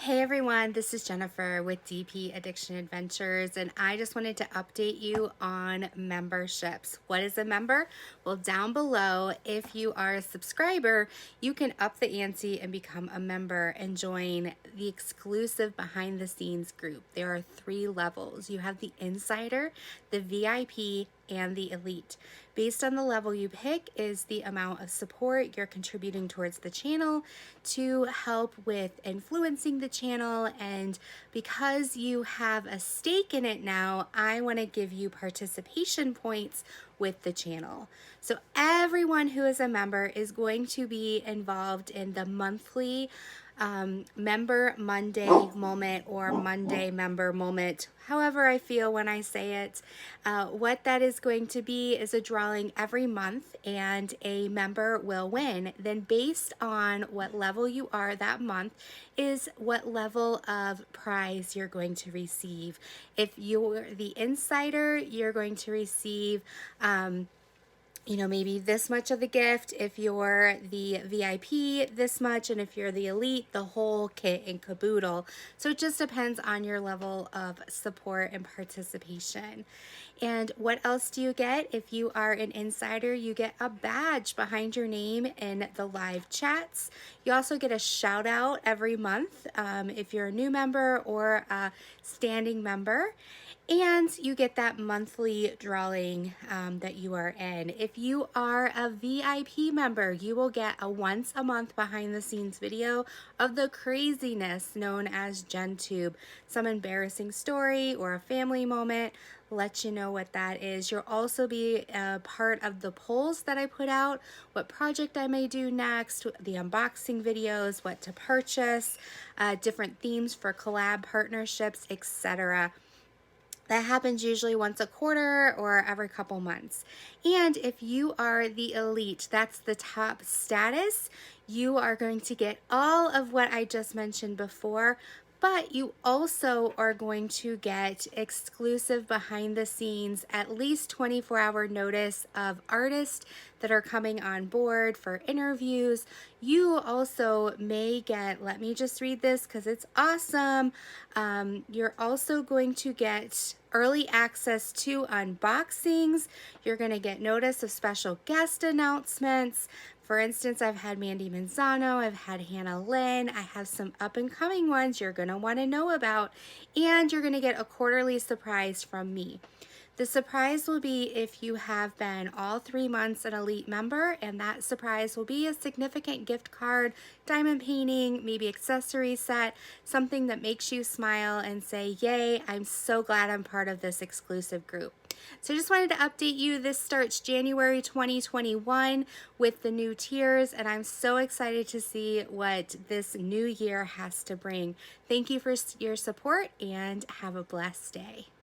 Hey everyone, this is Jennifer with DP Addiction Adventures, and I just wanted to update you on memberships. What is a member? Well, down below, if you are a subscriber, you can up the ante and become a member and join the exclusive behind the scenes group. There are 3 levels. You have the Insider, the VIP, and the Elite. Based on the level you pick is the amount of support you're contributing towards the channel to help with influencing the channel, and because you have a stake in it now, I want to give you participation points with the channel. So everyone who is a member is going to be involved in the monthly member Monday moment or Monday member moment, however I feel when I say it. What that is going to be is a drawing every month, and a member will win. Then based on what level you are that month is what level of prize you're going to receive. If you're the Insider, you're going to receive maybe this much of the gift. If you're the VIP, this much, and if you're the Elite, the whole kit and caboodle. So it just depends on your level of support and participation. And what else do you get? If you are an Insider, you get a badge behind your name in the live chats. You also get a shout out every month if you're a new member or a standing member. And you get that monthly drawing that you are in. If you are a VIP member, you will get a once a month behind the scenes video of the craziness known as GenTube. Some embarrassing story or a family moment, let you know what that is. You'll also be a part of the polls that I put out, what project I may do next, the unboxing videos, what to purchase, different themes for collab partnerships, etc. That happens usually once a quarter or every couple months. And if you are the Elite, that's the top status, you are going to get all of what I just mentioned before, but you also are going to get exclusive behind the scenes, at least 24-hour notice of artists that are coming on board for interviews. You also may get, let me just read this because it's awesome. You're also going to get early access to unboxings. You're going to get notice of special guest announcements. For instance, I've had Mandy Manzano, I've had Hannah Lynn, I have some up and coming ones you're going to want to know about, and you're going to get a quarterly surprise from me. The surprise will be if you have been all 3 months an Elite member, and that surprise will be a significant gift card, diamond painting, maybe accessory set, something that makes you smile and say, yay, I'm so glad I'm part of this exclusive group. So I just wanted to update you. This starts January 2021 with the new tiers, and I'm so excited to see what this new year has to bring. Thank you for your support, and have a blessed day.